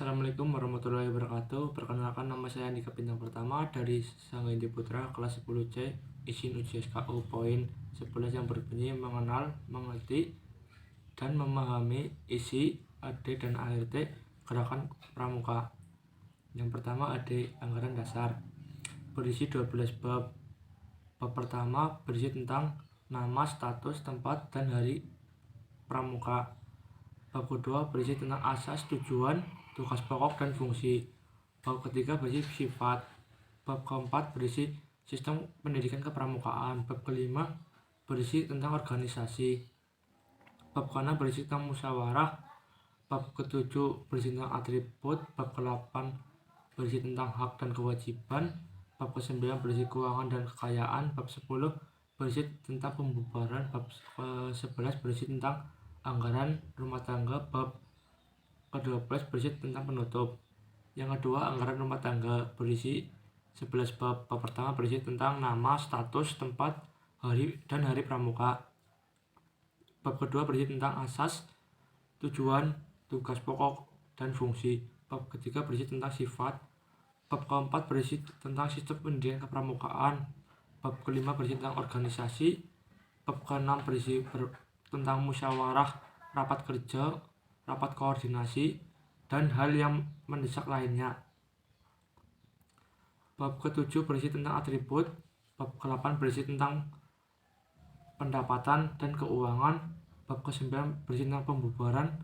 Assalamualaikum warahmatullahi wabarakatuh. Perkenalkan, nama saya Andika Bintang Pertama dari Sanggendi Putra kelas 10C, izin uji SKU poin 11 yang berbunyi mengenal, mengerti, dan memahami isi AD dan ART gerakan pramuka. Yang pertama, AD anggaran dasar, berisi 12 bab. Bab pertama berisi tentang nama, status, tempat, dan hari pramuka. Bab kedua berisi tentang asas, tujuan, tugas pokok, dan fungsi. Bab ketiga berisi sifat. Bab keempat berisi sistem pendidikan kepramukaan. Bab kelima berisi tentang organisasi. Bab keenam berisi tentang musyawarah. Bab ketujuh berisi tentang atribut. Bab ke-8 berisi tentang hak dan kewajiban. Bab ke-9 berisi keuangan dan kekayaan. Bab 10 berisi tentang pembubaran. Bab ke-11 berisi tentang anggaran rumah tangga. Bab ke-12 berisi tentang penutup. Yang kedua, anggaran rumah tangga berisi 11 bab. Bab pertama berisi tentang nama, status, tempat, hari, dan hari pramuka. Bab kedua berisi tentang asas, tujuan, tugas pokok, dan fungsi. Bab ketiga berisi tentang sifat. Bab keempat berisi tentang sistem pendidikan kepramukaan. Bab kelima berisi tentang organisasi. Bab keenam berisi tentang musyawarah, rapat kerja, rapat koordinasi, dan hal yang mendesak lainnya. Bab ke-7 berisi tentang atribut. Bab ke-8 berisi tentang pendapatan dan keuangan. Bab ke-9 berisi tentang pembubaran.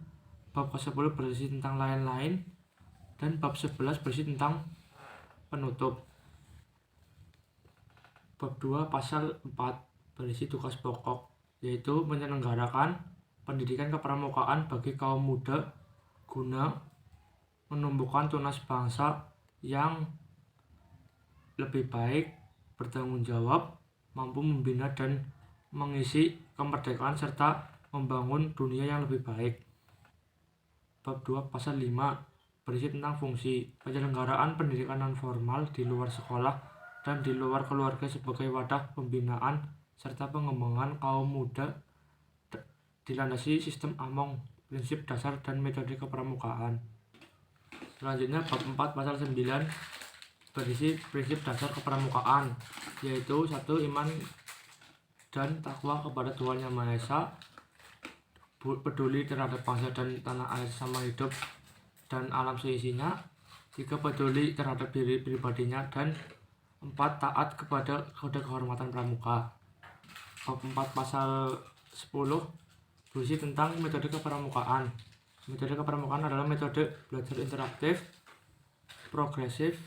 Bab ke-10 berisi tentang lain-lain. Dan bab 11 berisi tentang penutup. Bab 2 pasal 4 berisi tugas pokok, yaitu menyelenggarakan pendidikan kepramukaan bagi kaum muda guna menumbuhkan tunas bangsa yang lebih baik, bertanggung jawab, mampu membina dan mengisi kemerdekaan serta membangun dunia yang lebih baik. Bab 2 pasal 5 berisi tentang fungsi penyelenggaraan pendidikan non-formal di luar sekolah dan di luar keluarga sebagai wadah pembinaan serta pengembangan kaum muda dilandasi sistem Among, prinsip dasar dan metode kepramukaan. Selanjutnya, bab 4 pasal 9 berisi prinsip dasar kepramukaan, yaitu 1. Iman dan takwa kepada Tuhan Yang Maha Esa, peduli terhadap bangsa dan tanah air sama hidup dan alam seisinya. 3. Peduli terhadap diri pribadinya. Dan 4. Taat kepada kode kehormatan pramuka. Bab 4 pasal 10 berisi tentang metode kepramukaan. Metode kepramukaan adalah metode belajar interaktif, progresif,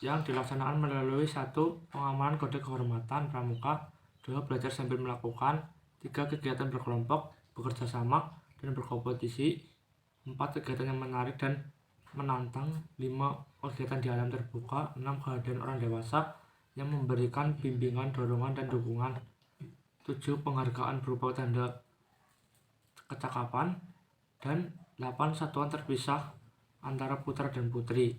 yang dilaksanakan melalui 1. Pengamalan kode kehormatan pramuka. 2. Belajar sambil melakukan. 3. Kegiatan berkelompok, bekerja sama, dan berkompetisi. 4. Kegiatan yang menarik dan menantang. 5. Kegiatan di alam terbuka. 6. Kehadiran orang dewasa yang memberikan bimbingan, dorongan, dan dukungan. 7. Penghargaan berupa tanda kecakapan. Dan 8. Satuan terpisah antara putra dan putri.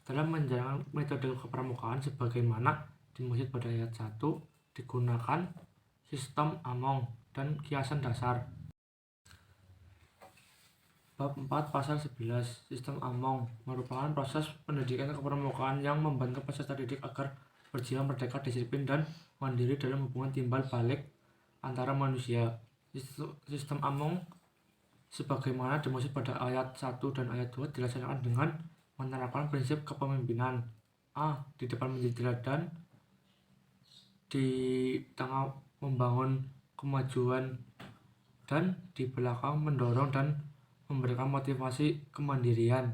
Dalam menjalankan metode kepramukaan sebagaimana dimaksud pada ayat 1, digunakan sistem Among dan kiasan dasar. Bab 4 pasal 11 sistem Among merupakan proses pendidikan kepramukaan yang membantu peserta didik agar berjiwa merdeka, disiplin, dan mandiri dalam hubungan timbal balik antara manusia. Sistem Among sebagaimana dimaksud pada ayat 1 dan ayat 2 dilaksanakan dengan menerapkan prinsip kepemimpinan. A. Di depan menjadi teladan, di tengah membangun kemajuan, dan di belakang mendorong dan memberikan motivasi kemandirian.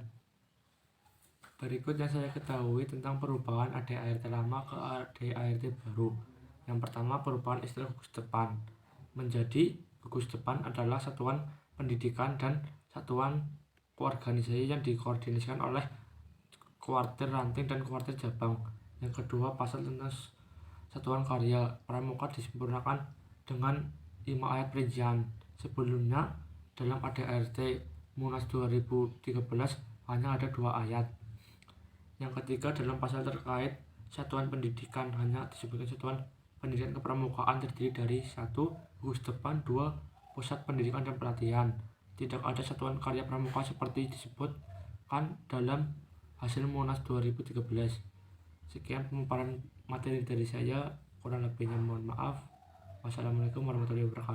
Berikut yang saya ketahui tentang perubahan AD/ART lama ke AD/ART baru. Yang pertama, perubahan istilah gugus depan menjadi gugus depan adalah satuan pendidikan dan satuan koorganisasi yang dikoordinasikan oleh kuartir ranting dan kuartir cabang. Yang kedua, pasal tentang satuan karya pramuka disempurnakan dengan 5 ayat perincian. Sebelumnya dalam AD/ART Munas 2013 hanya ada 2 ayat. Yang ketiga, dalam pasal terkait satuan pendidikan hanya disebutkan satuan pendidikan kepramukaan terdiri dari 1. Gugus depan, 2. Pusat pendidikan dan pelatihan. Tidak ada satuan karya pramuka seperti disebut dilaksanakan dalam hasil Munas 2013. Sekian pemaparan materi dari saya, kurang lebihnya mohon maaf. Wassalamualaikum warahmatullahi wabarakatuh.